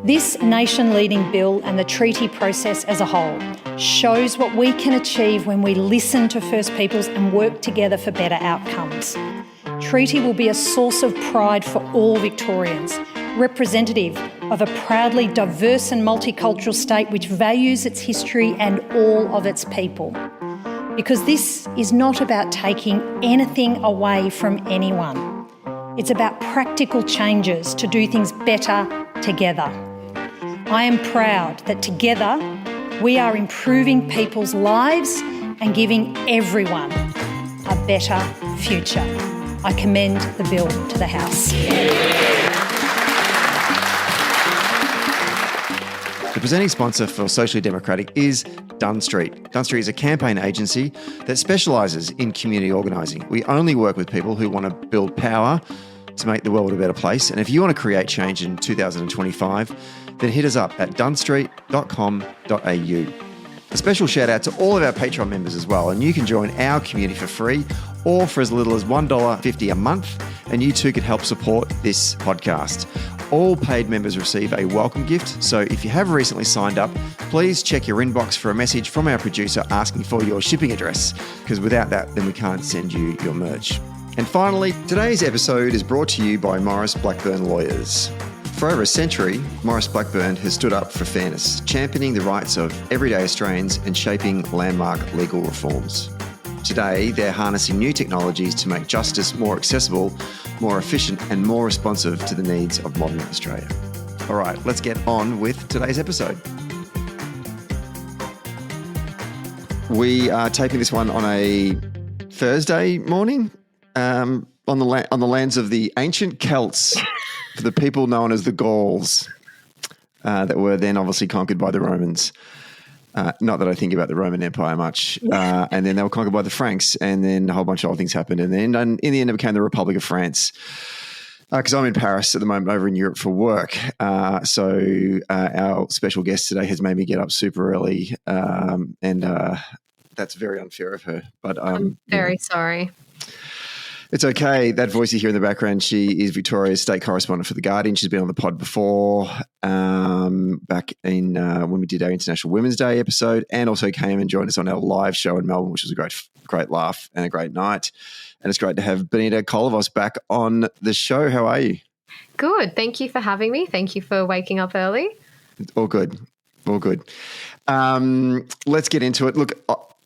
This nation-leading bill and the treaty process as a whole shows what we can achieve when we listen to First Peoples and work together for better outcomes. Treaty will be a source of pride for all Victorians, representative of a proudly diverse and multicultural state which values its history and all of its people. Because this is not about taking anything away from anyone. It's about practical changes to do things better together. I am proud that together we are improving people's lives and giving everyone a better future. I commend the bill to the House. The presenting sponsor for Socially Democratic is Dunn Street. Dunn Street is a campaign agency that specialises in community organising. We only work with people who want to build power to make the world a better place. And if you want to create change in 2025, then hit us up at dunnstreet.com.au. A special shout out to all of our Patreon members as well. And you can join our community for free or for as little as $1.50 a month. And you too can help support this podcast. All paid members receive a welcome gift. So if you have recently signed up, please check your inbox for a message from our producer asking for your shipping address, because without that, then we can't send you your merch. And finally, today's episode is brought to you by Maurice Blackburn Lawyers. For over a century, Maurice Blackburn has stood up for fairness, championing the rights of everyday Australians and shaping landmark legal reforms. Today, they're harnessing new technologies to make justice more accessible, more efficient and more responsive to the needs of modern Australia. All right, let's get on with today's episode. We are taping this one on a Thursday morning on the lands of the ancient Celts, for the people known as the Gauls, that were then obviously conquered by the Romans. Not that I think about the Roman Empire much. And then they were conquered by the Franks, and then a whole bunch of other things happened. And then in the end, it became the Republic of France. Because I'm in Paris at the moment, over in Europe for work. So our special guest today has made me get up super early, and that's very unfair of her. But I'm very sorry. It's okay. That voice you hear in the background, she is Victoria's state correspondent for The Guardian. She's been on the pod before, back in when we did our International Women's Day episode, and also came and joined us on our live show in Melbourne, which was a great laugh and a great night. And it's great to have Benita Kolovos back on the show. How are you? Good. Thank you for having me. Thank you for waking up early. All good. All good. Let's get into it. Look,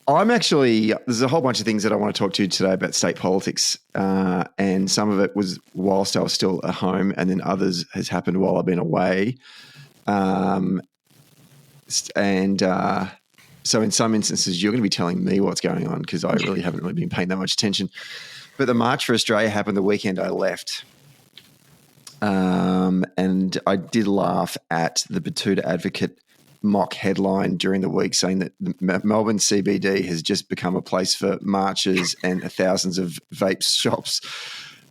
there's a whole bunch of things that I want to talk to you today about state politics, and some of it was whilst I was still at home, and then others has happened while I've been away. So in some instances, you're going to be telling me what's going on because I really haven't really been paying that much attention. But the March for Australia happened the weekend I left. And I did laugh at the Batuta Advocate mock headline during the week saying that the Melbourne CBD has just become a place for marches and thousands of vape shops.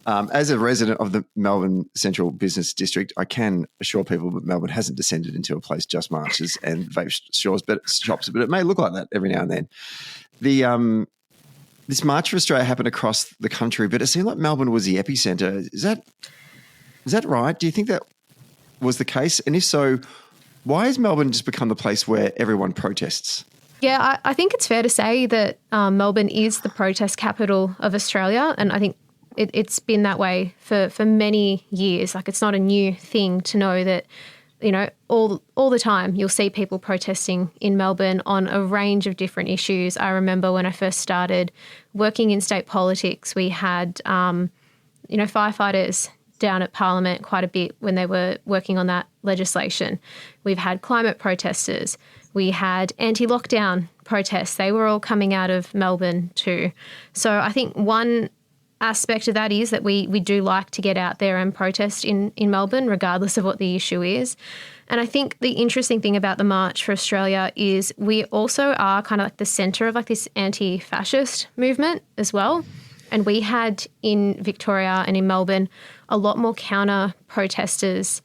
As a resident of the Melbourne Central Business District, I can assure people that Melbourne hasn't descended into a place just marches and vape shops, but it may look like that every now and then. This March for Australia happened across the country, but it seemed like Melbourne was the epicentre. Is that right? Do you think that was the case? And if so, why has Melbourne just become the place where everyone protests? Yeah, I think it's fair to say that Melbourne is the protest capital of Australia, and I think it's been that way for many years. Like, it's not a new thing to know that, all the time you'll see people protesting in Melbourne on a range of different issues. I remember when I first started working in state politics, we had, firefighters down at Parliament quite a bit when they were working on that legislation. We've had climate protesters. We had anti-lockdown protests. They were all coming out of Melbourne too. So I think one aspect of that is that we do like to get out there and protest in Melbourne, regardless of what the issue is. And I think the interesting thing about the March for Australia is we also are kind of like the centre of like this anti-fascist movement as well. And we had in Victoria and in Melbourne a lot more counter protesters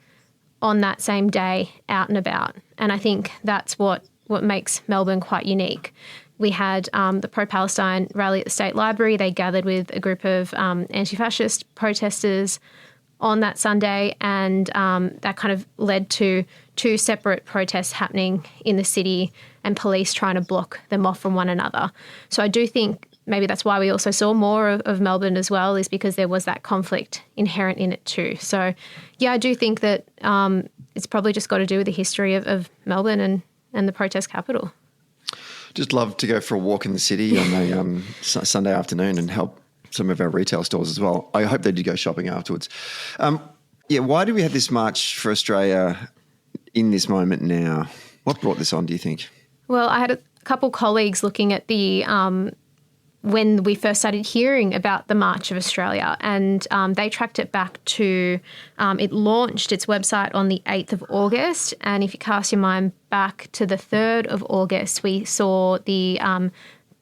on that same day out and about. And I think that's what makes Melbourne quite unique. We had the pro-Palestine rally at the State Library. They gathered with a group of anti-fascist protesters on that Sunday, and that kind of led to 2 separate protests happening in the city and police trying to block them off from one another. So I do think maybe that's why we also saw more of Melbourne as well, is because there was that conflict inherent in it too. So, yeah, I do think that it's probably just got to do with the history of Melbourne and the protest capital. Just love to go for a walk in the city on a Sunday afternoon and help some of our retail stores as well. I hope they did go shopping afterwards. Why do we have this March for Australia in this moment now? What brought this on, do you think? Well, I had a couple colleagues looking at the when we first started hearing about the March of Australia, and they tracked it back to it launched its website on the 8th of August. And if you cast your mind back to the 3rd of August, we saw the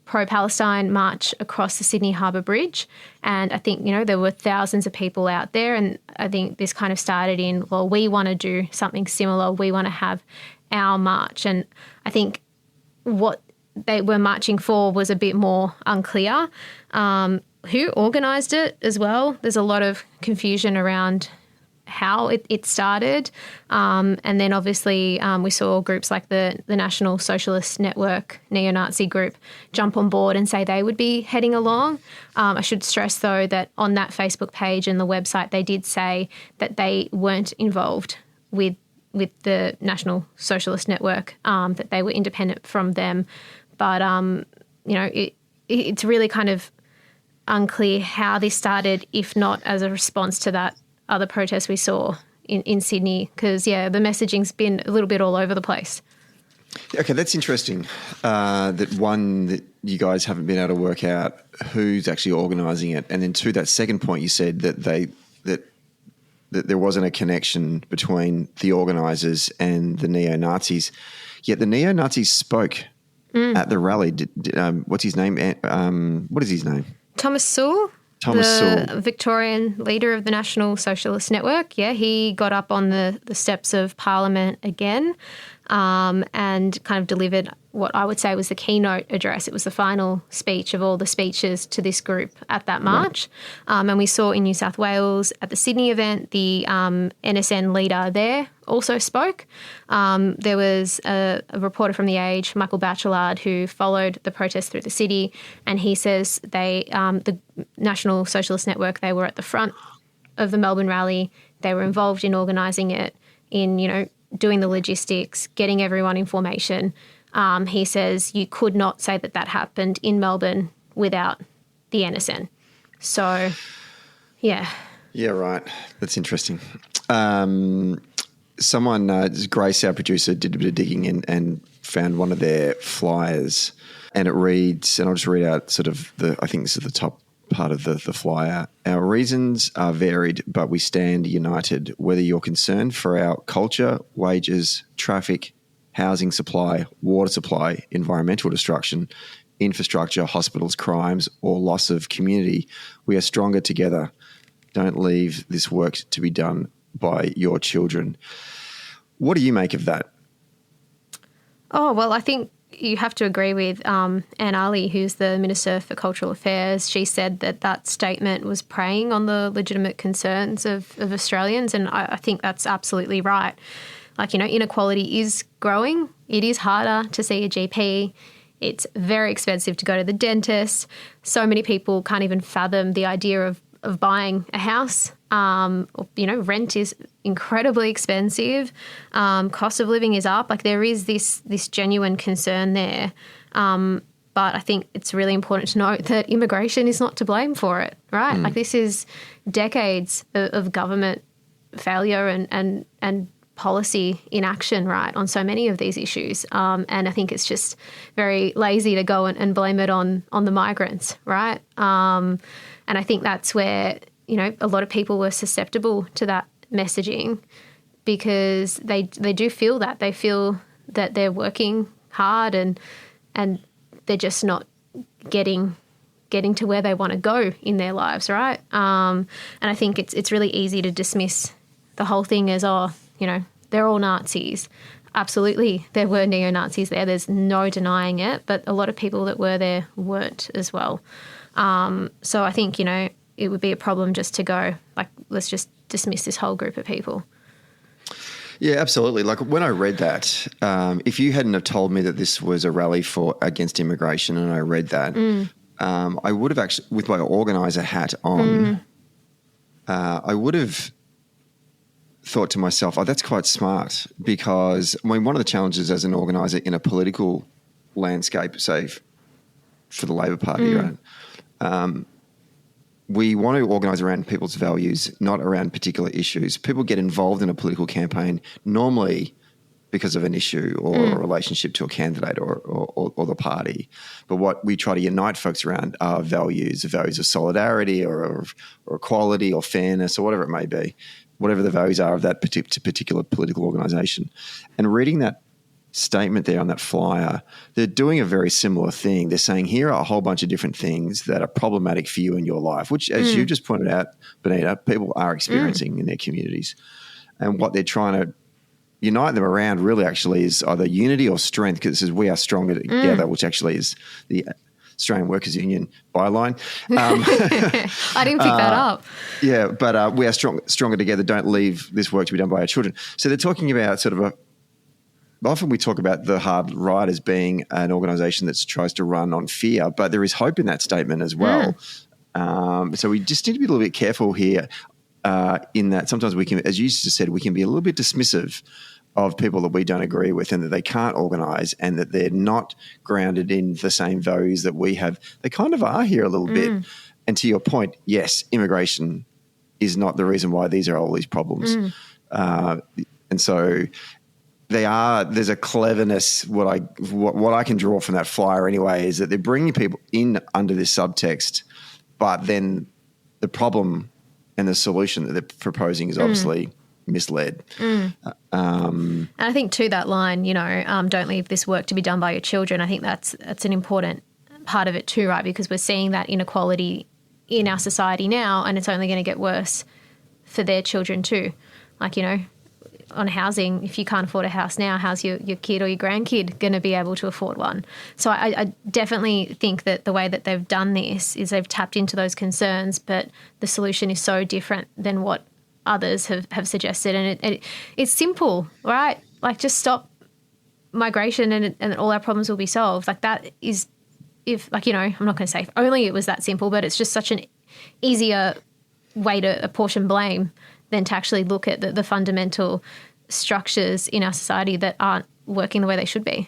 pro-Palestine march across the Sydney Harbour Bridge. And I think, there were thousands of people out there. And I think this kind of started in, well, we want to do something similar. We want to have our march. And I think what they were marching for was a bit more unclear. Who organised it as well? There's a lot of confusion around how it started. And then obviously we saw groups like the National Socialist Network, neo-Nazi group, jump on board and say they would be heading along. I should stress, though, that on that Facebook page and the website, they did say that they weren't involved with the National Socialist Network, that they were independent from them. But, it's really kind of unclear how this started, if not as a response to that other protest we saw in Sydney, because, the messaging's been a little bit all over the place. Okay, that's interesting, that you guys haven't been able to work out who's actually organising it. And then to that second point, you said that that there wasn't a connection between the organisers and the neo-Nazis. Yet the neo-Nazis spoke at the rally. What's his name? What is his name? Thomas Sewell. Thomas Sewell. The Victorian leader of the National Socialist Network. Yeah, he got up on the steps of Parliament again and kind of delivered what I would say was the keynote address. It was the final speech of all the speeches to this group at that march. Right. And we saw in New South Wales at the Sydney event, the NSN leader there also spoke. There was a reporter from The Age, Michael Batchelard, who followed the protest through the city, and he says the National Socialist Network, they were at the front of the Melbourne rally. They were involved in organising it, in, doing the logistics, getting everyone information. He says you could not say that happened in Melbourne without the NSN. So, yeah. Yeah, right. That's interesting. Someone, Grace, our producer, did a bit of digging and found one of their flyers, and it reads, and I'll just read out sort of I think this is the top part of the flyer. Our reasons are varied, but we stand united. Whether you're concerned for our culture, wages, traffic, housing supply, water supply, environmental destruction, infrastructure, hospitals, crimes, or loss of community, we are stronger together. Don't leave this work to be done by your children. What do you make of that? Oh, well, I think you have to agree with Anne Ali, who's the Minister for Cultural Affairs. She said that statement was preying on the legitimate concerns of Australians, and I think that's absolutely right. Like, inequality is growing. It is harder to see a GP. It's very expensive to go to the dentist. So many people can't even fathom the idea of buying a house. Rent is incredibly expensive. Cost of living is up. Like, there is this genuine concern there. But I think it's really important to note that immigration is not to blame for it, right? Like, this is decades of government failure and policy inaction, right, on so many of these issues. And I think it's just very lazy to go and blame it on the migrants, right? And I think that's where, a lot of people were susceptible to that messaging, because they do feel that. They feel that they're working hard and they're just not getting to where they want to go in their lives, right? And I think it's really easy to dismiss the whole thing as, they're all Nazis. Absolutely, there were neo-Nazis there. There's no denying it. But a lot of people that were there weren't as well. So I think, it would be a problem just to go, let's just dismiss this whole group of people. Yeah, absolutely. Like when I read that, if you hadn't have told me that this was a rally against immigration and I read that, I would have actually, with my organiser hat on, I would have thought to myself, oh, that's quite smart, because I mean, one of the challenges as an organiser in a political landscape, say for the Labor Party, right? We want to organise around people's values, not around particular issues. People get involved in a political campaign normally because of an issue or a relationship to a candidate or the party. But what we try to unite folks around are values of solidarity or equality or fairness or whatever it may be, whatever the values are of that particular political organisation. And reading that statement there on that flyer, they're doing a very similar thing. They're saying here are a whole bunch of different things that are problematic for you in your life, which, as you just pointed out, Benita, people are experiencing in their communities. And what they're trying to unite them around really actually is either unity or strength, because it says we are stronger together, which actually is the Australian Workers Union byline. I didn't pick that up. Yeah, but we are stronger together. Don't leave this work to be done by our children. So they're talking about sort of often we talk about the hard right as being an organisation that tries to run on fear, but there is hope in that statement as well. So we just need to be a little bit careful here in that sometimes we can, as you just said, we can be a little bit dismissive of people that we don't agree with and that they can't organise and that they're not grounded in the same values that we have. They kind of are here a little bit. And to your point, yes, immigration is not the reason why these are all these problems. And so there's a cleverness. What I can draw from that flyer anyway is that they're bringing people in under this subtext, but then the problem and the solution that they're proposing is obviously misled. And I think to that line, don't leave this work to be done by your children. I think that's an important part of it too, right? Because we're seeing that inequality in our society now, and it's only going to get worse for their children too. Like, on housing, if you can't afford a house now, how's your kid or your grandkid going to be able to afford one? So I definitely think that the way that they've done this is they've tapped into those concerns, but the solution is so different than what others have suggested. And it's simple, right? Like, just stop migration and all our problems will be solved. Like, that is, I'm not going to say if only it was that simple, but it's just such an easier way to apportion blame than to actually look at the fundamental structures in our society that aren't working the way they should be.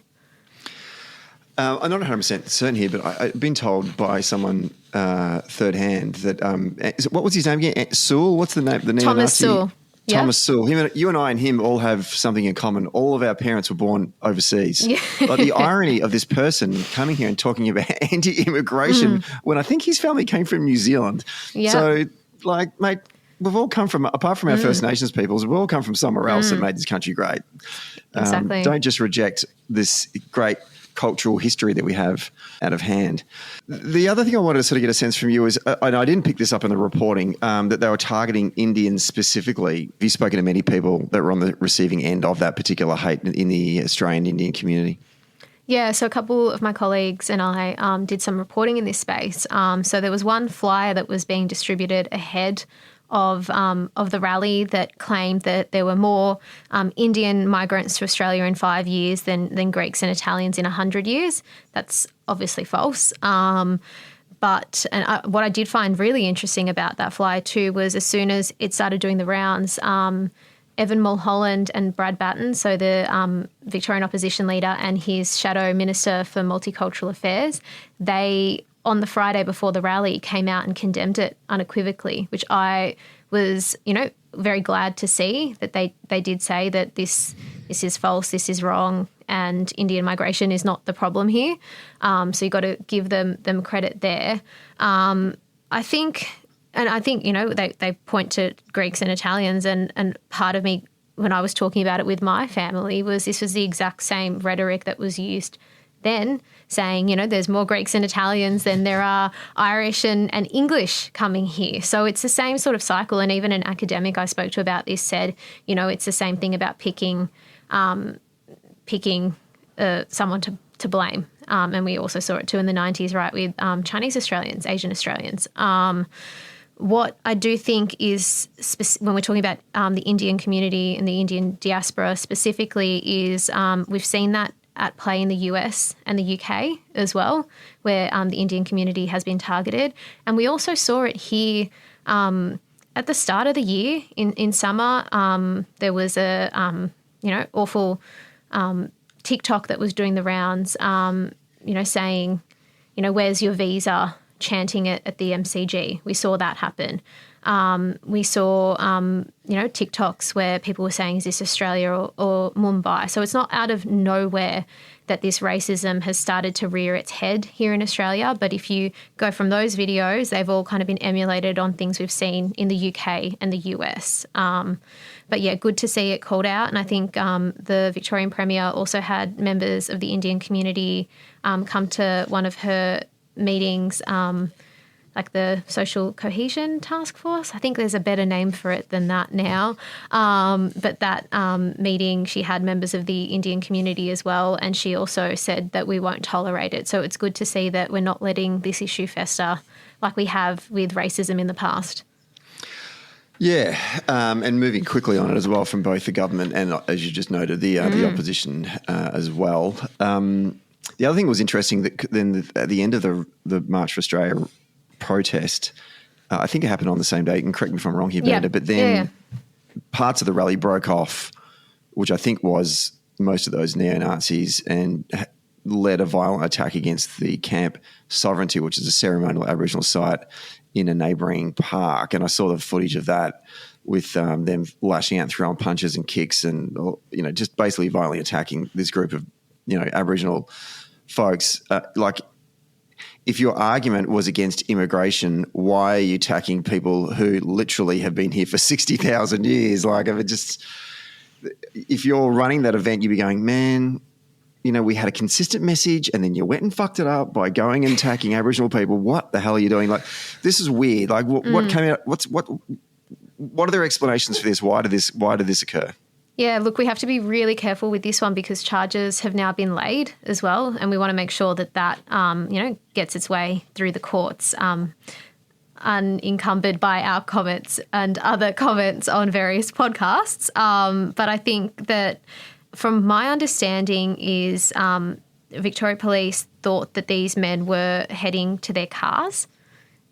I'm not 100% certain here, but I've been told by someone third hand that what was his name again? Sewell? What's the name? The Thomas Sewell. Yeah. Thomas Sewell. You and I and him all have something in common. All of our parents were born overseas. Yeah. Like, the irony of this person coming here and talking about anti-immigration when I think his family came from New Zealand. Yeah. So, like, mate, we've all come from, apart from our First Nations peoples, we've all come from somewhere else that made this country great. Exactly. Don't just reject this great cultural history that we have out of hand. The other thing I wanted to sort of get a sense from you is, and I didn't pick this up in the reporting, that they were targeting Indians specifically. Have you spoken to many people that were on the receiving end of that particular hate in the Australian Indian community? Yeah, so a couple of my colleagues and I did some reporting in this space. So there was one flyer that was being distributed ahead of the rally that claimed that there were more Indian migrants to Australia in 5 years than Greeks and Italians in 100 years. That's obviously false. But what I did find really interesting about that flyer too was, as soon as it started doing the rounds, Evan Mulholland and Brad Batten, so the Victorian opposition leader and his shadow minister for multicultural affairs, they, on the Friday before the rally, came out and condemned it unequivocally, which I was, very glad to see that they did say that this is false, this is wrong, and Indian migration is not the problem here. So you've got to give them credit there. I think they point to Greeks and Italians, and part of me, when I was talking about it with my family, was this was the exact same rhetoric that was used then, saying, there's more Greeks and Italians than there are Irish and English coming here. So it's the same sort of cycle. And even an academic I spoke to about this said, it's the same thing about picking someone to blame. And we also saw it too in the 90s, right, with Chinese Australians, Asian Australians. What I do think is, when we're talking about the Indian community and the Indian diaspora specifically, is we've seen that at play in the US and the UK as well, where the Indian community has been targeted. And we also saw it here at the start of the year in summer. There was a, awful TikTok that was doing the rounds, saying, where's your visa, chanting it at the MCG. We saw that happen. We saw, TikToks where people were saying, is this Australia or Mumbai? So it's not out of nowhere that this racism has started to rear its head here in Australia. But if you go from those videos, they've all kind of been emulated on things we've seen in the UK and the US. But yeah, good to see it called out. And I think the Victorian Premier also had members of the Indian community come to one of her meetings, like the Social Cohesion Task Force. I think there's a better name for it than that now. But that meeting, she had members of the Indian community as well, and she also said that we won't tolerate it. So it's good to see that we're not letting this issue fester like we have with racism in the past. Yeah, and moving quickly on it as well from both the government and, as you just noted, the opposition as well. The other thing was interesting that then at the end of the March for Australia protest, I think it happened on the same day, and correct me if I'm wrong here, Benita, but then parts of the rally broke off, which I think was most of those neo-Nazis, and led a violent attack against the Camp Sovereignty, which is a ceremonial Aboriginal site in a neighbouring park. And I saw the footage of that with them lashing out and throwing punches and kicks and, just basically violently attacking this group of, Aboriginal folks. If your argument was against immigration, why are you attacking people who literally have been here for 60,000 years? If you're running that event, you'd be going, man, we had a consistent message and then you went and fucked it up by going and attacking Aboriginal people. What the hell are you doing? This is weird. What came out? What are their explanations for this? Why did this occur? Yeah, look, we have to be really careful with this one because charges have now been laid as well, and we want to make sure that gets its way through the courts, unencumbered by our comments and other comments on various podcasts. But I think that, from my understanding, is Victoria Police thought that these men were heading to their cars.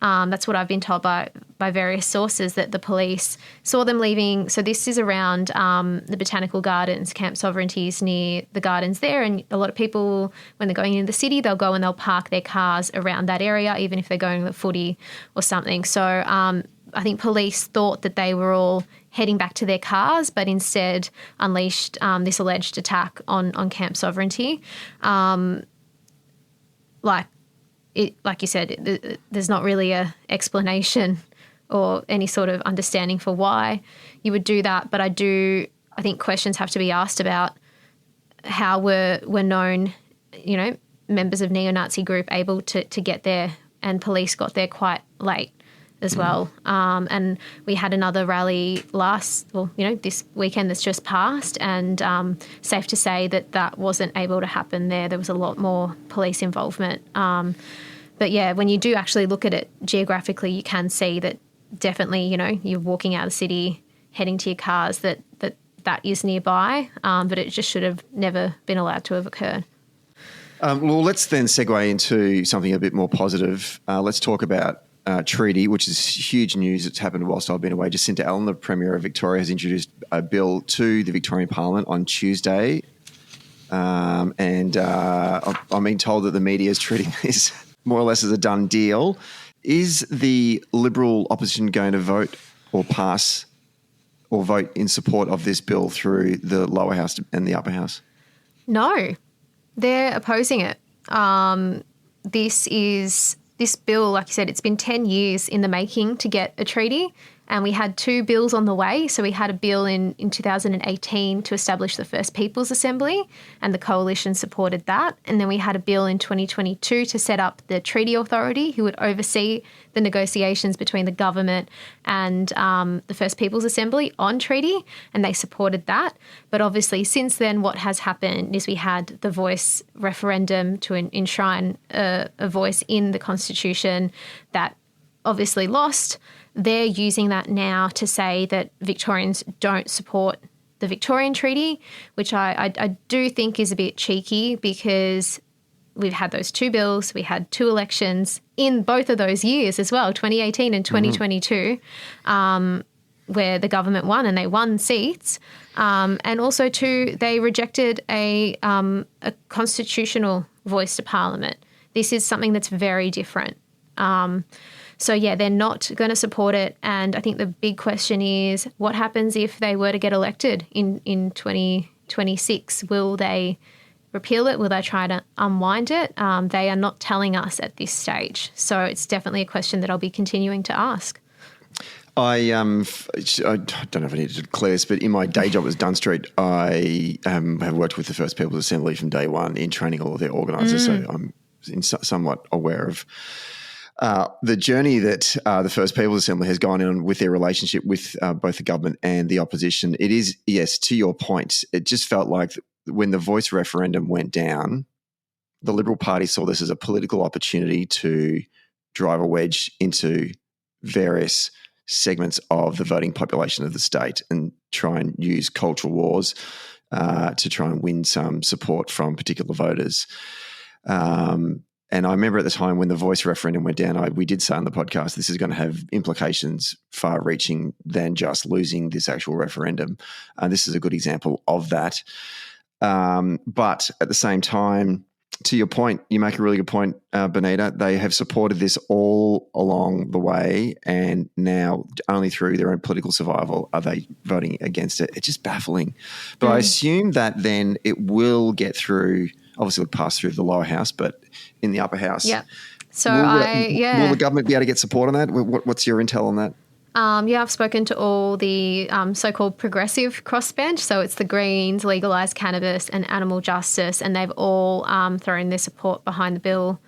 That's what I've been told by various sources, that the police saw them leaving. So this is around the Botanical Gardens, Camp Sovereignty is near the gardens there. And a lot of people, when they're going into the city, they'll go and they'll park their cars around that area, even if they're going to the footy or something. So I think police thought that they were all heading back to their cars, but instead unleashed this alleged attack on Camp Sovereignty. Like you said, there's not really a explanation or any sort of understanding for why you would do that. But I think questions have to be asked about how were known, members of neo-Nazi group able to get there, and police got there quite late as well. And we had another rally this weekend that's just passed, and safe to say that wasn't able to happen there. There was a lot more police involvement. But yeah, when you do actually look at it geographically, you can see that definitely, you're walking out of the city, heading to your cars, that is nearby, but it just should have never been allowed to have occurred. Well, let's then segue into something a bit more positive. Let's talk about treaty, which is huge news. It's happened whilst I've been away. Jacinta Allen, the Premier of Victoria, has introduced a bill to the Victorian Parliament on Tuesday. I'm being told that the media is treating this more or less as a done deal. Is the Liberal opposition going to vote or pass or vote in support of this bill through the lower house and the upper house? No, they're opposing it. This bill, like you said, it's been 10 years in the making to get a treaty, and we had two bills on the way. So we had a bill in 2018 to establish the First Peoples Assembly, and the Coalition supported that. And then we had a bill in 2022 to set up the Treaty Authority, who would oversee the negotiations between the government and the First Peoples Assembly on treaty, and they supported that. But obviously since then, what has happened is we had the Voice referendum to enshrine a voice in the Constitution that obviously lost. they're using that now to say that Victorians don't support the Victorian Treaty, which I do think is a bit cheeky, because we've had those two bills, we had two elections in both of those years as well, 2018 and 2022, where the government won and they won seats. And also, too, they rejected a constitutional voice to Parliament. This is something that's very different. So, yeah, they're not going to support it. And I think the big question is, what happens if they were to get elected in 2026? Will they repeal it? Will they try to unwind it? They are not telling us at this stage. So it's definitely a question that I'll be continuing to ask. I don't know if I need to declare this, but in my day job as Dunn Street, I have worked with the First People's Assembly from day one in training all of their organisers. So I'm somewhat aware of the journey that the First People's Assembly has gone on with their relationship with both the government and the opposition. It is, yes, to your point, it just felt like when the voice referendum went down, the Liberal Party saw this as a political opportunity to drive a wedge into various segments of the voting population of the state and try and use cultural wars to try and win some support from particular voters. And I remember at the time when the voice referendum went down, we did say on the podcast, this is going to have implications far-reaching than just losing this actual referendum. This is a good example of that. But at the same time, to your point, you make a really good point, Benita. They have supported this all along the way, and now only through their own political survival are they voting against it. It's just baffling. But I assume that then it will get through, obviously it'll pass through the lower house, but in the upper house. Yeah. So will the government be able to get support on that? What's your intel on that? I've spoken to all the so-called progressive crossbench. So it's the Greens, Legalised Cannabis and Animal Justice, and they've all thrown their support behind the bill.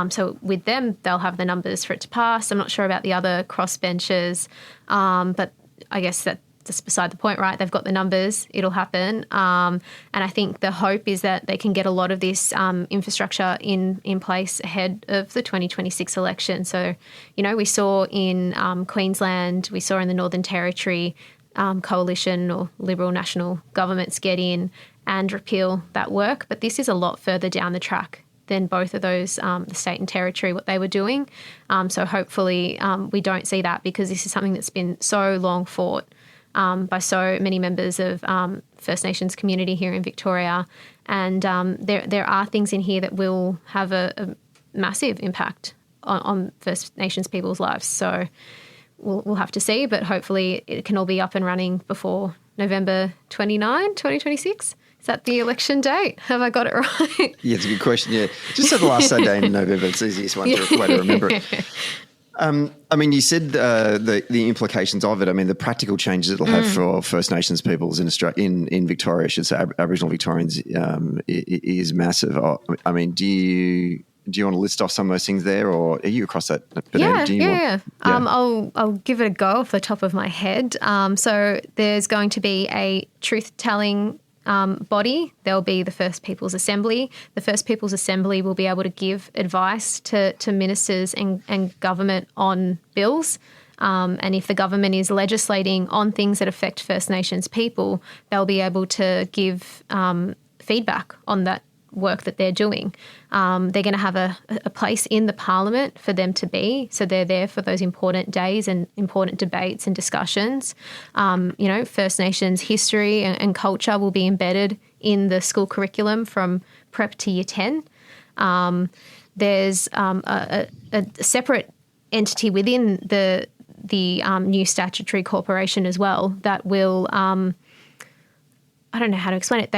So with them, they'll have the numbers for it to pass. I'm not sure about the other crossbenchers, but I guess that's beside the point, right? They've got the numbers, it'll happen. And I think the hope is that they can get a lot of this infrastructure in place ahead of the 2026 election. So, we saw in Queensland, we saw in the Northern Territory, coalition or Liberal national governments get in and repeal that work. But this is a lot further down the track than both of those, the state and territory, what they were doing. So hopefully we don't see that, because this is something that's been so long fought by so many members of First Nations community here in Victoria. And there are things in here that will have a massive impact on First Nations people's lives. So we'll have to see, but hopefully it can all be up and running before November 29, 2026. Is that the election date? Have I got it right? Yeah, it's a good question, yeah. Just said the last Saturday in November. It's the easiest way to remember it. You said the implications of it. I mean, the practical changes it'll have for First Nations peoples in Australia, in Victoria, I should say, Aboriginal Victorians, is massive. I mean, do you want to list off some of those things there, or are you across that? Yeah. I'll give it a go off the top of my head. So there's going to be a truth-telling body. There'll be the First People's Assembly. The First People's Assembly will be able to give advice to ministers and government on bills. And if the government is legislating on things that affect First Nations people, they'll be able to give feedback on that work that they're doing. They're going to have a place in the Parliament for them to be. So they're there for those important days and important debates and discussions. First Nations history and culture will be embedded in the school curriculum from prep to year 10. There's a separate entity within the new statutory corporation as well that will, I don't know how to explain it,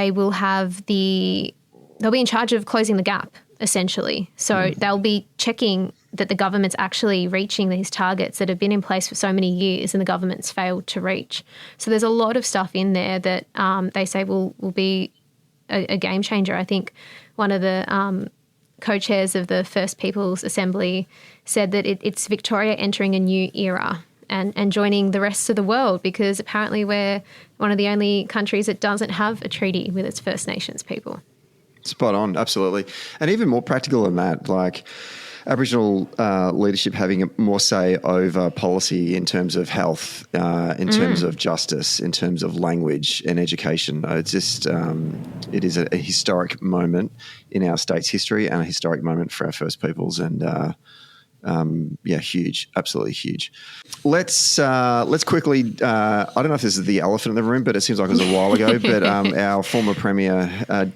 they'll be in charge of closing the gap, essentially. So they'll be checking that the government's actually reaching these targets that have been in place for so many years and the government's failed to reach. So there's a lot of stuff in there that they say will be a game changer. I think one of the co-chairs of the First People's Assembly said that it's Victoria entering a new era and joining the rest of the world, because apparently we're one of the only countries that doesn't have a treaty with its First Nations people. Spot on, absolutely. And even more practical than that, like Aboriginal leadership having more say over policy in terms of health, in terms of justice, in terms of language and education. It's just, it is a historic moment in our state's history and a historic moment for our First Peoples, and huge, absolutely huge. Let's quickly. I don't know if this is the elephant in the room, but it seems like it was a while ago. But our former Premier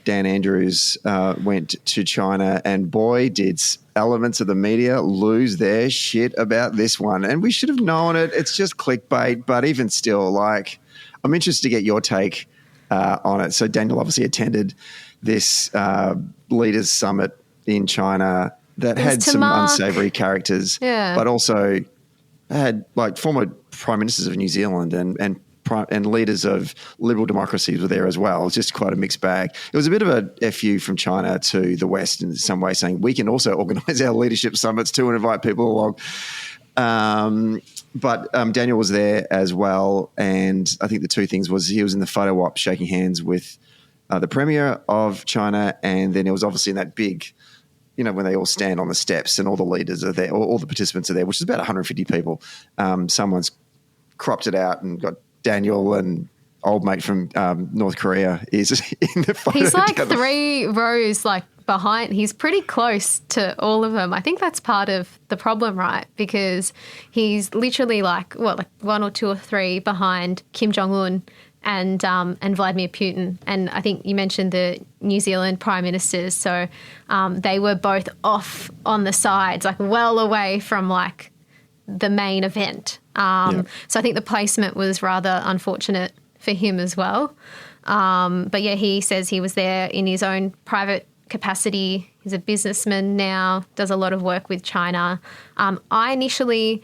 Dan Andrews went to China, and boy, did elements of the media lose their shit about this one. And we should have known it. It's just clickbait, but even still, like, I'm interested to get your take on it. So Daniel obviously attended this leaders summit in China that had some unsavoury characters, but also had like former prime ministers of New Zealand and leaders of liberal democracies were there as well. It was just quite a mixed bag. It was a bit of a FU from China to the West in some way, saying we can also organise our leadership summits too and invite people along. But Daniel was there as well, and I think the two things was he was in the photo op shaking hands with the Premier of China, and then it was obviously in that big, you know, when they all stand on the steps and all the leaders are there, all the participants are there, which is about 150 people. Someone's cropped it out and got Daniel and old mate from North Korea is in the photo. He's like together. 3 rows like behind. He's pretty close to all of them. I think that's part of the problem, right? Because he's literally like 1 or 2 or 3 behind Kim Jong-un and Vladimir Putin. And I think you mentioned the New Zealand prime ministers. So they were both off on the sides, like well away from like the main event. So I think the placement was rather unfortunate for him as well. But yeah, he says he was there in his own private capacity. He's a businessman now, does a lot of work with China. I initially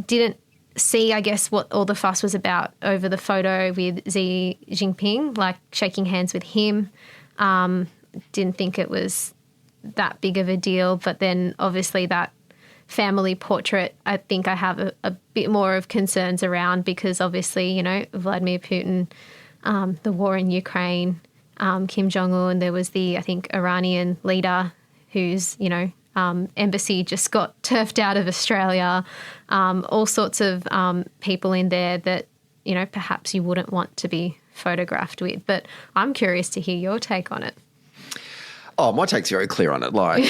didn't see, I guess, what all the fuss was about over the photo with Xi Jinping, like shaking hands with him. Didn't think it was that big of a deal. But then obviously that family portrait, I think I have a bit more of concerns around because obviously, you know, Vladimir Putin, the war in Ukraine, Kim Jong-un, there was the, I think, Iranian leader whose, you know, embassy just got turfed out of Australia, all sorts of people in there that, you know, perhaps you wouldn't want to be photographed with. But I'm curious to hear your take on it. Oh, my take's very clear on it. Like,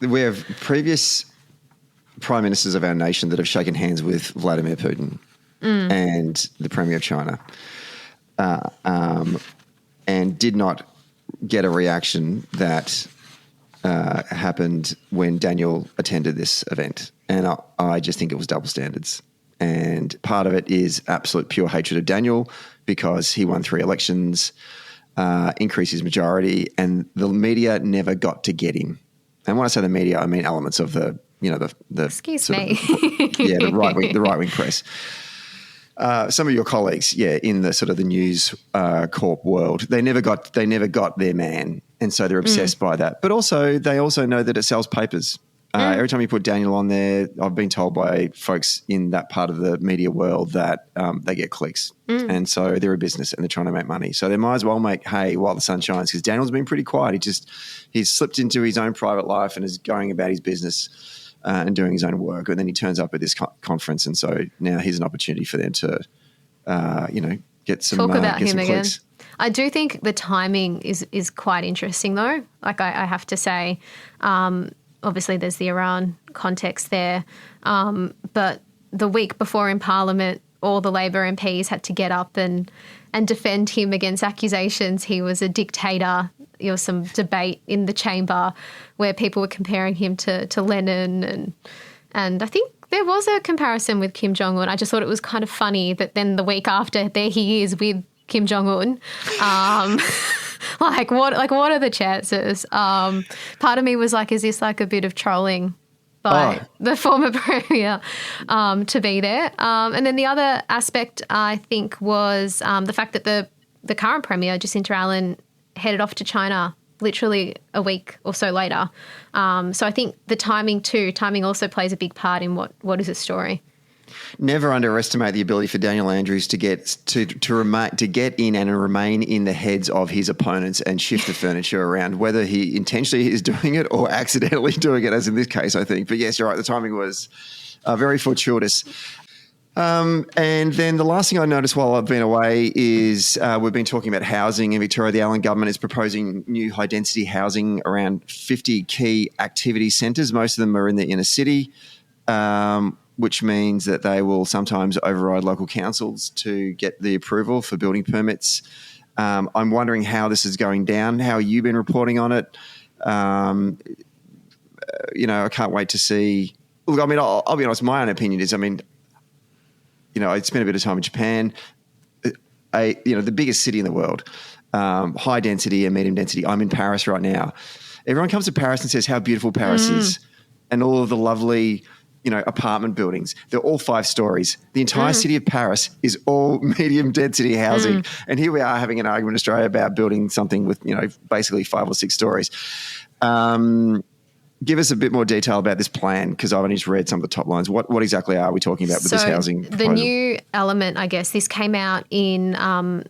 we have previous prime ministers of our nation that have shaken hands with Vladimir Putin and the Premier of China and did not get a reaction that happened when Daniel attended this event. And I just think it was double standards. And part of it is absolute pure hatred of Daniel because he won 3 elections, increased his majority, and the media never got to get him. And when I say the media, I mean elements of the, you know, the Excuse me. The right wing press. Some of your colleagues, in the sort of the news corp world, they never got their man, and so they're obsessed by that. But also, they also know that it sells papers. Every time you put Daniel on there, I've been told by folks in that part of the media world that they get clicks, and so they're a business and they're trying to make money. So they might as well make hay while the sun shines because Daniel's been pretty quiet. He's slipped into his own private life and is going about his business. And doing his own work, and then he turns up at this conference, and so now here's an opportunity for them to, get some talk about get him some again. clicks. I do think the timing is quite interesting, though. Like I have to say, obviously there's the Iran context there, but the week before in Parliament, all the Labor MPs had to get up and defend him against accusations he was a dictator. There was some debate in the chamber where people were comparing him to Lenin and I think there was a comparison with Kim Jong-un. I just thought it was kind of funny that then the week after there he is with Kim Jong-un. What are the chances? Part of me was like, is this like a bit of trolling by the former Premier to be there? And then the other aspect I think was the fact that the current Premier, Jacinta Allen, headed off to China literally a week or so later. So I think the timing also plays a big part in what is a story. Never underestimate the ability for Daniel Andrews to get in and remain in the heads of his opponents and shift the furniture around, whether he intentionally is doing it or accidentally doing it, as in this case, I think. But yes, you're right. The timing was very fortuitous. And then the last thing I noticed while I've been away is we've been talking about housing in Victoria. The Allen government is proposing new high-density housing around 50 key activity centres. Most of them are in the inner city, which means that they will sometimes override local councils to get the approval for building permits. I'm wondering how this is going down. How have you been reporting on it? I can't wait to see. Look, I mean, I'll be honest. My own opinion is, I spent a bit of time in Japan, the biggest city in the world, high density and medium density. I'm in Paris right now. Everyone comes to Paris and says how beautiful Paris is, and all of the lovely, apartment buildings. They're all 5 stories. The entire city of Paris is all medium density housing. And here we are having an argument in Australia about building something with, basically 5 or 6 stories. Give us a bit more detail about this plan, because I've only just read some of the top lines. What exactly are we talking about with this housing proposal? The new element, I guess, this came out in, when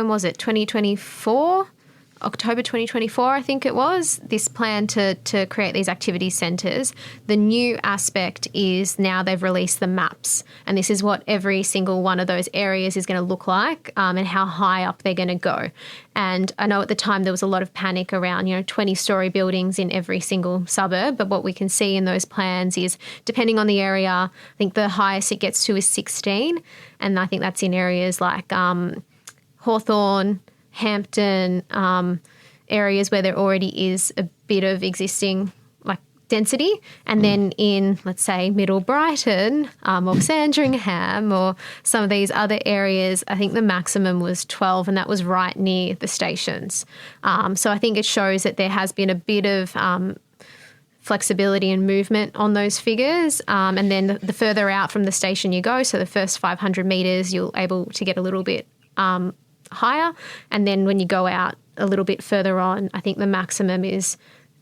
was it? 2024? October 2024, I think it was, this plan to create these activity centres. The new aspect is now they've released the maps, and this is what every single one of those areas is going to look like, and how high up they're going to go. And I know at the time there was a lot of panic around, 20-storey buildings in every single suburb, but what we can see in those plans is, depending on the area, I think the highest it gets to is 16, and I think that's in areas like Hawthorne, Hampton, areas where there already is a bit of existing density, and then in, let's say, Middle Brighton or Sandringham or some of these other areas, I think the maximum was 12, and that was right near the stations. So I think it shows that there has been a bit of flexibility and movement on those figures, and then the further out from the station you go, so the first 500 metres, you're able to get a little bit higher, and then when you go out a little bit further on, I think the maximum is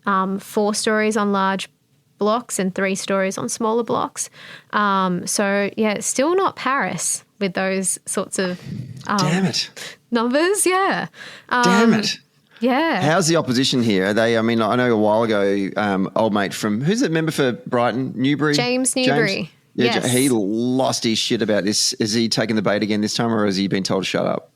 4 stories on large blocks and 3 stories on smaller blocks. So it's still not Paris with those sorts of damn it numbers. Yeah. Damn it. Yeah. How's the opposition here? Are they? I mean, I know a while ago, old mate from who's the member for Brighton, Newbury, James Newbury. Yeah, yes. He lost his shit about this. Is he taking the bait again this time, or has he been told to shut up?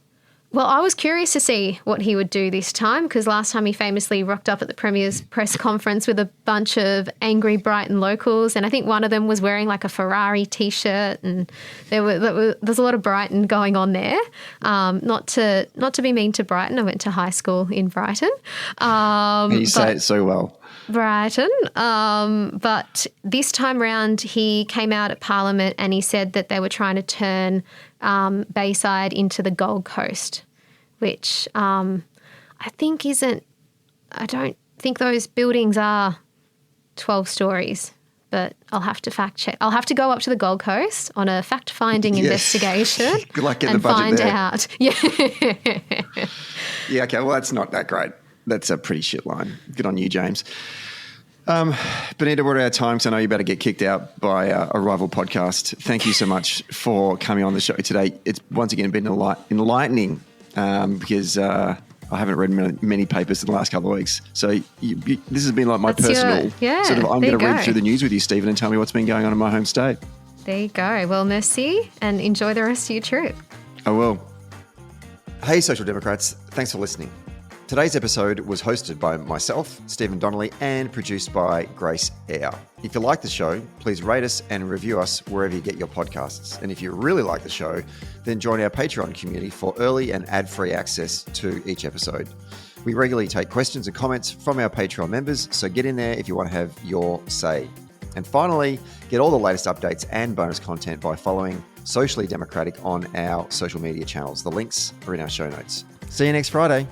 Well, I was curious to see what he would do this time, because last time he famously rocked up at the Premier's press conference with a bunch of angry Brighton locals, and I think one of them was wearing a Ferrari T-shirt, and there's a lot of Brighton going on there. Not to be mean to Brighton, I went to high school in Brighton. You say it so well. Brighton. But this time round, he came out at Parliament and he said that they were trying to turn Bayside into the Gold Coast, which I don't think those buildings are 12 stories, but I'll have to fact check. I'll have to go up to the Gold Coast on a fact-finding investigation. Good luck getting and the budget find there. out. Yeah. Yeah, okay, well, that's not that great. That's a pretty shit line. Good on you, James. Benita, we're out of time, so I know you're about to get kicked out by a rival podcast. Thank you so much for coming on the show today. It's once again been enlightening because I haven't read many papers in the last couple of weeks. So this has been like my personal sort of, I'm going to read through the news with you, Stephen, and tell me what's been going on in my home state. There you go. Well, merci, and enjoy the rest of your trip. I will. Hey, Social Democrats. Thanks for listening. Today's episode was hosted by myself, Stephen Donnelly, and produced by Grace Eyre. If you like the show, please rate us and review us wherever you get your podcasts. And if you really like the show, then join our Patreon community for early and ad-free access to each episode. We regularly take questions and comments from our Patreon members, so get in there if you want to have your say. And finally, get all the latest updates and bonus content by following Socially Democratic on our social media channels. The links are in our show notes. See you next Friday.